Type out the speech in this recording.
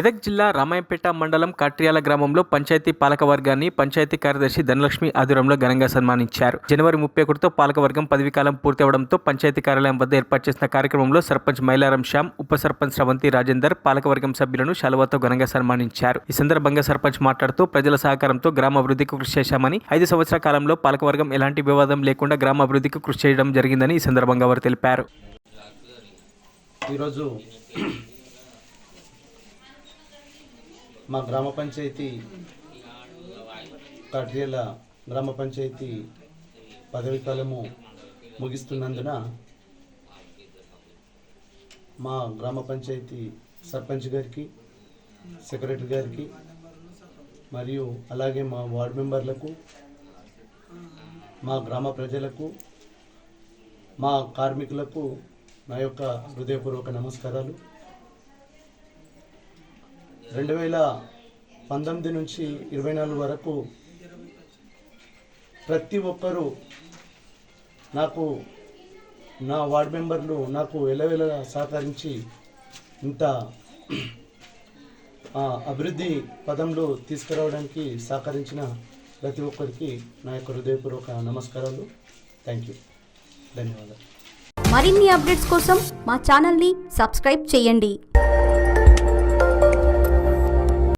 మెదక్ జిల్లా రామాయంపేట మండలం కాట్రియాల గ్రామంలో పంచాయతీ పాలకవర్గాన్ని పంచాయతీ కార్యదర్శి ధనలక్ష్మి ఆధ్వర్యంలో ఘనంగా సన్మానించారు. జనవరి 31తో పాలకవర్గం పదవీకాలం పూర్తి అవడంతో పంచాయతీ కార్యాలయం వద్ద ఏర్పాటు చేసిన కార్యక్రమంలో సర్పంచ్ మైలారం శ్యామ్, ఉప సర్పంచ్ శ్రవంతి రాజేందర్ పాలకవర్గం సభ్యులను శాలువాతో ఘనంగా సన్మానించారు. ఈ సందర్భంగా సర్పంచ్ మాట్లాడుతూ ప్రజల సహకారంతో గ్రామాభివృద్ధికి కృషి చేశామని, 5 సంవత్సరాల కాలంలో పాలకవర్గం ఎలాంటి వివాదం లేకుండా గ్రామాభివృద్ధికి కృషి చేయడం జరిగిందని ఈ సందర్భంగా వారు తెలిపారు. ఈరోజు మా గ్రామ పంచాయతీ కాట్రియాల గ్రామ పంచాయతీ పదవీ కాలము ముగిస్తున్నందున మా గ్రామ పంచాయతీ సర్పంచ్ గారికి, సెక్రటరీ గారికి మరియు అలాగే మా వార్డు మెంబర్లకు, మా గ్రామ ప్రజలకు, మా కార్మికులకు నా యొక్క హృదయపూర్వక నమస్కారాలు. 2019 నుంచి 24 వరకు ప్రతి ఒక్కరూ నాకు, నా వార్డు మెంబర్లు నాకు ఎలవెలగా సహకరించి ఇంత అభివృద్ధి పదంలో తీసుకురావడానికి సహకరించిన ప్రతి ఒక్కరికి నా యొక్క హృదయపూర్వక నమస్కారాలు. థ్యాంక్ యూ, ధన్యవాదాలు. మరిన్ని అప్డేట్స్ కోసం మా ఛానల్ని సబ్స్క్రైబ్ చేయండి.